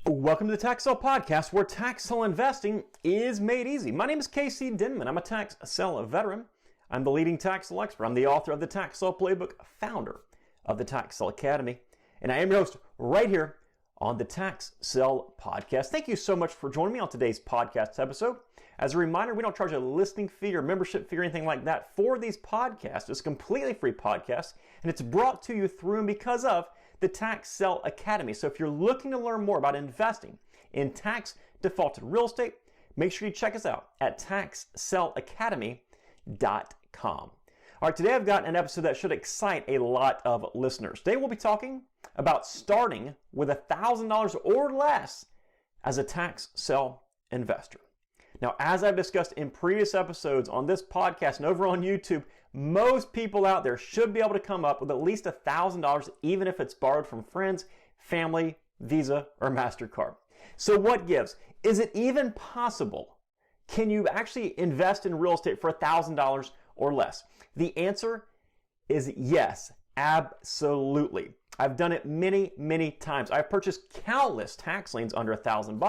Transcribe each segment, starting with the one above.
Welcome to the Tax Sale Podcast, where tax sale investing is made easy. My name is Casey Denman. I'm a tax sale veteran. I'm the leading tax sale expert. I'm the author of the Tax Sale Playbook, founder of the Tax Sale Academy, and I am your host right here on the Tax Sale Podcast. Thank you so much for joining me on today's podcast episode. As a reminder, we don't charge a listing fee or membership fee or anything like that for these podcasts. It's a completely free podcast, and it's brought to you through and because of the Tax Sale Academy. So if you're looking to learn more about investing in tax defaulted real estate, make sure you check us out at taxsaleacademy.com. All right, today I've got an episode that should excite a lot of listeners. Today we'll be talking about starting with $1,000 or less as a tax sale investor. Now, as I've discussed in previous episodes on this podcast and over on YouTube, most people out there should be able to come up with at least $1,000, even if it's borrowed from friends, family, Visa, or MasterCard. So what gives? Is it even possible? Can you actually invest in real estate for $1,000 or less? The answer is yes, absolutely. I've done it many, many times. I've purchased countless tax liens under $1,000,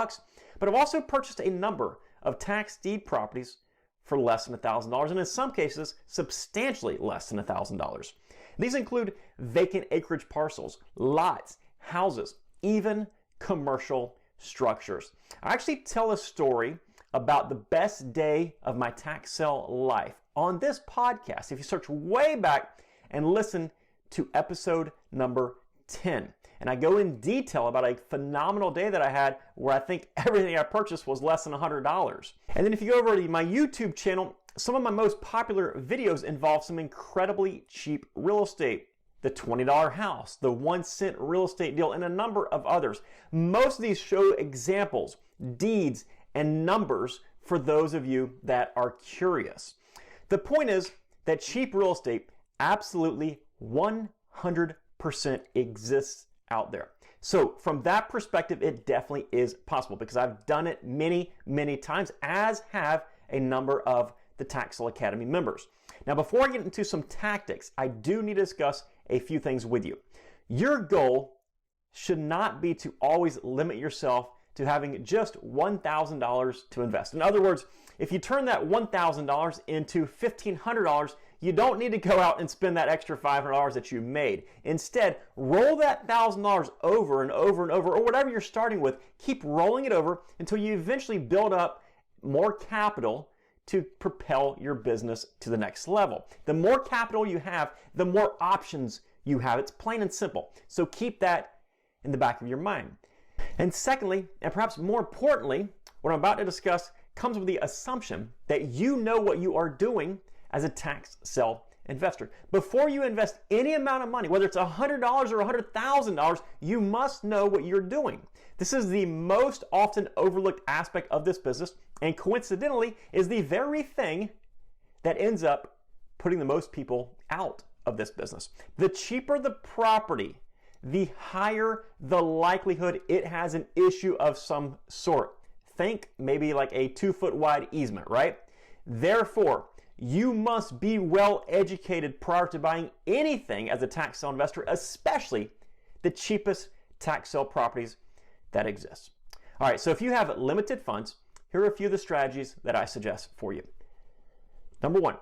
but I've also purchased a number of tax deed properties for less than $1,000, and in some cases, substantially less than $1,000. These include vacant acreage parcels, lots, houses, even commercial structures. I actually tell a story about the best day of my tax sale life on this podcast. If you search way back and listen to episode number 10. And I go in detail about a phenomenal day that I had where I think everything I purchased was less than $100. And then if you go over to my YouTube channel, some of my most popular videos involve some incredibly cheap real estate. The $20 house, the 1 cent real estate deal, and a number of others. Most of these show examples, deeds, and numbers for those of you that are curious. The point is that cheap real estate absolutely 100% exists out there. So from that perspective, it definitely is possible because I've done it many, many times, as have a number of the Tax Sale Academy members. Now, before I get into some tactics, I do need to discuss a few things with you. Your goal should not be to always limit yourself to having just $1,000 to invest. In other words, if you turn that $1,000 into $1,500, you don't need to go out and spend that extra $500 that you made. Instead, roll that $1,000 over and over and over, or whatever you're starting with. Keep rolling it over until you eventually build up more capital to propel your business to the next level. The more capital you have, the more options you have. It's plain and simple. So keep that in the back of your mind. And secondly, and perhaps more importantly, what I'm about to discuss comes with the assumption that you know what you are doing as a tax sale investor. Before you invest any amount of money, whether it's $100 or $100,000, you must know what you're doing. This is the most often overlooked aspect of this business, and coincidentally is the very thing that ends up putting the most people out of this business. The cheaper the property, the higher the likelihood it has an issue of some sort. Think maybe like a 2-foot wide easement, right? Therefore, you must be well educated prior to buying anything as a tax sale investor, especially the cheapest tax sale properties that exist. All right, so if you have limited funds, here are a few of the strategies that I suggest for you. Number 1,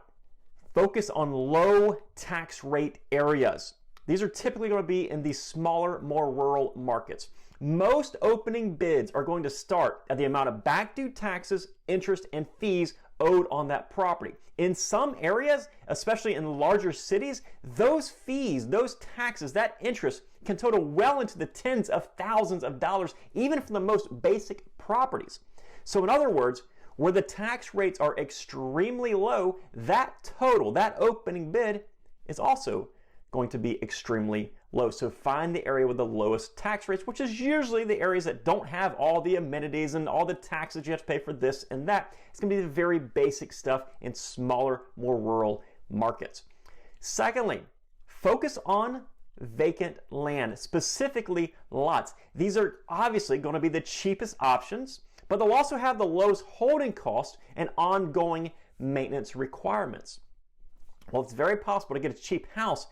focus on low tax rate areas. These are typically going to be in the smaller, more rural markets. Most opening bids are going to start at the amount of back due taxes, interest, and fees owed on that property. In some areas, especially in larger cities, those fees, those taxes, that interest can total well into the tens of thousands of dollars, even for the most basic properties. So in other words, where the tax rates are extremely low, that total, that opening bid is also going to be extremely low. So find the area with the lowest tax rates, which is usually the areas that don't have all the amenities and all the taxes you have to pay for this and that. It's going to be the very basic stuff in smaller, more rural markets. Secondly, focus on vacant land, specifically lots. These are obviously going to be the cheapest options, but they'll also have the lowest holding cost and ongoing maintenance requirements. Well, it's very possible to get a cheap house.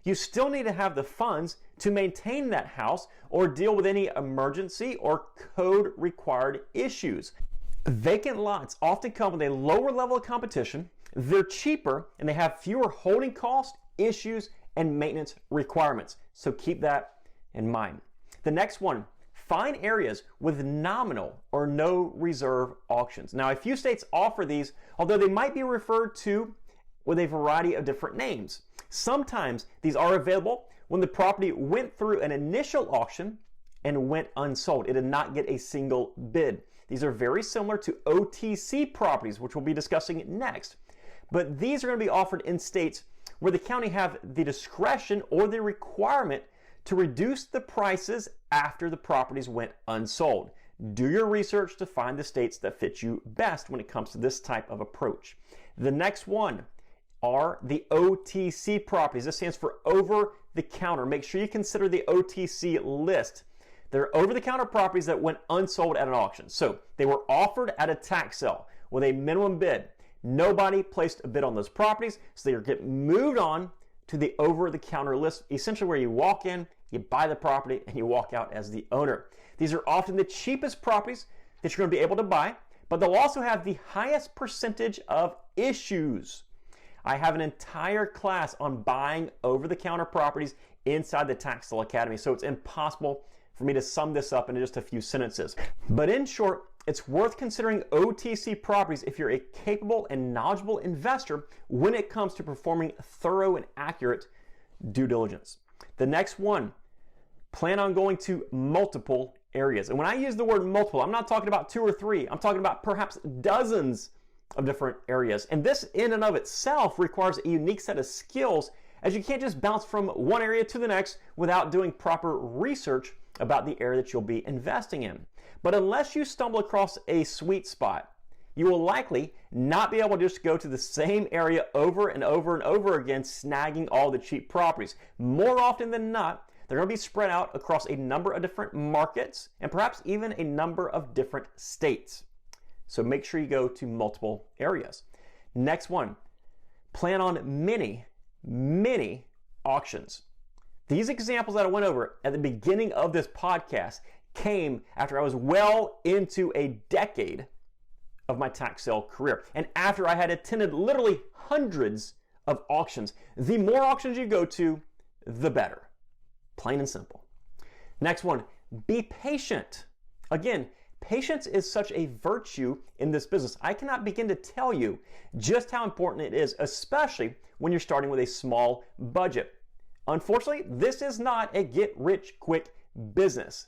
You still need to have the funds to maintain that house or deal with any emergency or code required issues. Vacant lots often come with a lower level of competition, they're cheaper, and they have fewer holding costs, issues, and maintenance requirements. So keep that in mind. The next one, find areas with nominal or no reserve auctions. Now, a few states offer these, although they might be referred to with a variety of different names. Sometimes these are available when the property went through an initial auction and went unsold. It did not get a single bid. These are very similar to OTC properties, which we'll be discussing next. But these are going to be offered in states where the county have the discretion or the requirement to reduce the prices after the properties went unsold. Do your research to find the states that fit you best when it comes to this type of approach. The next one are the OTC properties. This stands for over the counter. Make sure you consider the OTC list. They're over the counter properties that went unsold at an auction. So they were offered at a tax sale with a minimum bid. Nobody placed a bid on those properties, so they get moved on to the over the counter list, essentially where you walk in, you buy the property, and you walk out as the owner. These are often the cheapest properties that you're going to be able to buy, but they'll also have the highest percentage of issues. I have an entire class on buying over-the-counter properties inside the Tax Sale Academy, so it's impossible for me to sum this up in just a few sentences. But in short, it's worth considering OTC properties if you're a capable and knowledgeable investor when it comes to performing thorough and accurate due diligence. The next one, plan on going to multiple areas. And when I use the word multiple, I'm not talking about 2 or 3. I'm talking about perhaps dozens of different areas. And this in and of itself requires a unique set of skills, as you can't just bounce from one area to the next without doing proper research about the area that you'll be investing in. But unless you stumble across a sweet spot, you will likely not be able to just go to the same area over and over and over again, snagging all the cheap properties. More often than not, they're going to be spread out across a number of different markets and perhaps even a number of different states. So make sure you go to multiple areas. Next one, plan on many auctions. These examples that I went over at the beginning of this podcast came after I was well into a decade of my tax sale career, and after I had attended literally hundreds of auctions. The more auctions you go to, the better. Plain and simple. Next one, be patient. Again, patience is such a virtue in this business. I cannot begin to tell you just how important it is, especially when you're starting with a small budget. Unfortunately, this is not a get-rich-quick business.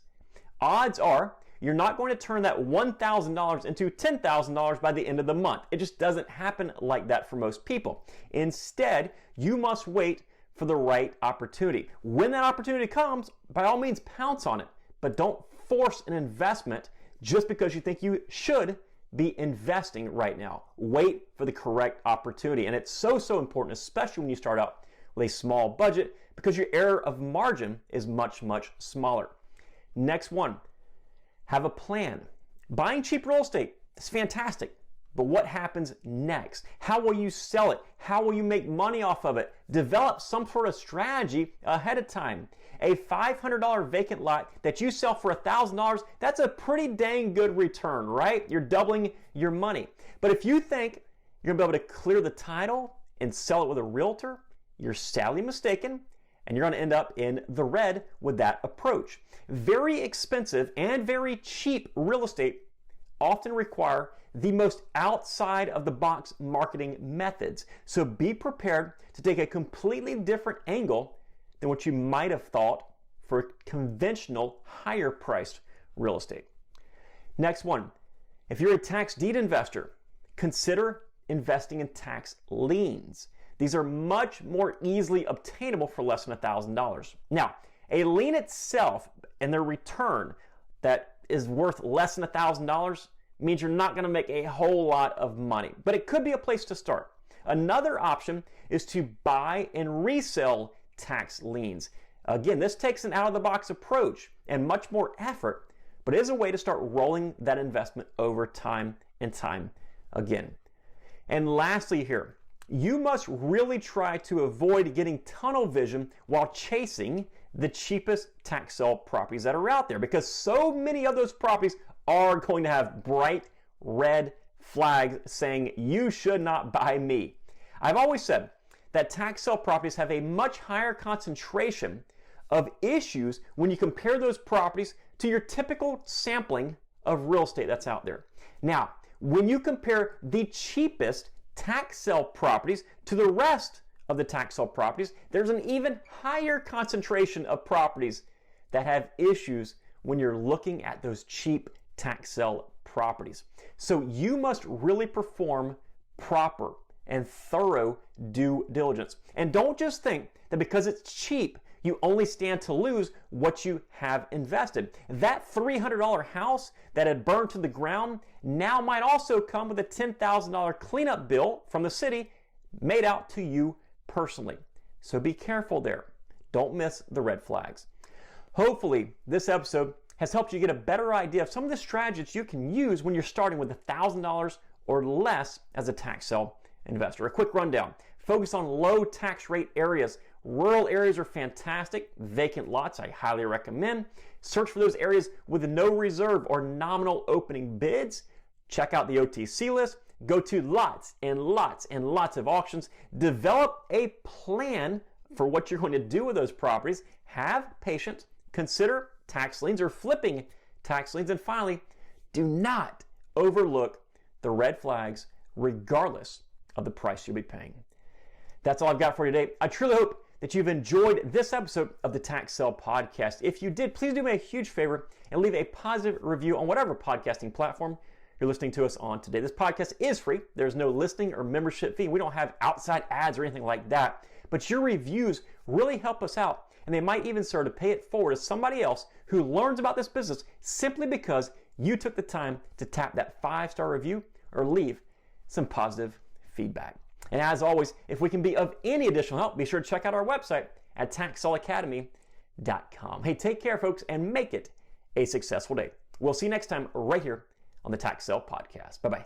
Odds are you're not going to turn that $1,000 into $10,000 by the end of the month. It just doesn't happen like that for most people. Instead, you must wait for the right opportunity. When that opportunity comes, by all means, pounce on it, but don't force an investment just because you think you should be investing right now. Wait for the correct opportunity. And it's so important, especially when you start out with a small budget, because your error of margin is much smaller. Next one, have a plan. Buying cheap real estate is fantastic, but what happens next? How will you sell it? How will you make money off of it? Develop some sort of strategy ahead of time. A $500 vacant lot that you sell for $1,000, that's a pretty dang good return, right? You're doubling your money. But if you think you're gonna be able to clear the title and sell it with a realtor, you're sadly mistaken, and you're going to end up in the red with that approach. Very expensive and very cheap real estate often require the most outside of the box marketing methods. So be prepared to take a completely different angle than what you might have thought for conventional higher priced real estate. Next one, if you're a tax deed investor, consider investing in tax liens. These are much more easily obtainable for less than $1,000. Now, a lien itself and their return that is worth less than $1,000 means you're not going to make a whole lot of money, but it could be a place to start. Another option is to buy and resell tax liens. Again, this takes an out-of-the-box approach and much more effort, but it is a way to start rolling that investment over time and time again. And lastly here, you must really try to avoid getting tunnel vision while chasing the cheapest tax sale properties that are out there, because so many of those properties are going to have bright red flags saying you should not buy me. I've always said that tax sale properties have a much higher concentration of issues when you compare those properties to your typical sampling of real estate that's out there. Now, when you compare the cheapest tax sale properties to the rest of the tax sale properties, there's an even higher concentration of properties that have issues when you're looking at those cheap tax sale properties. So you must really perform proper and thorough due diligence. And don't just think that because it's cheap, you only stand to lose what you have invested. That $300 house that had burned to the ground now might also come with a $10,000 cleanup bill from the city made out to you personally. So be careful there. Don't miss the red flags. Hopefully, this episode has helped you get a better idea of some of the strategies you can use when you're starting with $1,000 or less as a tax sale investor. A quick rundown. Focus on low tax rate areas. Rural areas are fantastic. Vacant lots, I highly recommend. Search for those areas with no reserve or nominal opening bids. Check out the OTC list. Go to lots and lots and lots of auctions. Develop a plan for what you're going to do with those properties. Have patience. Consider tax liens or flipping tax liens. And finally, do not overlook the red flags regardless of the price you'll be paying. That's all I've got for you today. I truly hope that you've enjoyed this episode of the Tax Sale Podcast. If you did, please do me a huge favor and leave a positive review on whatever podcasting platform you're listening to us on today. This podcast is free. There's no listing or membership fee. We don't have outside ads or anything like that. But your reviews really help us out, and they might even serve to pay it forward to somebody else who learns about this business simply because you took the time to tap that 5-star review or leave some positive feedback. And as always, if we can be of any additional help, be sure to check out our website at taxsaleacademy.com. Hey, take care, folks, and make it a successful day. We'll see you next time right here on the Tax Sale Podcast. Bye-bye.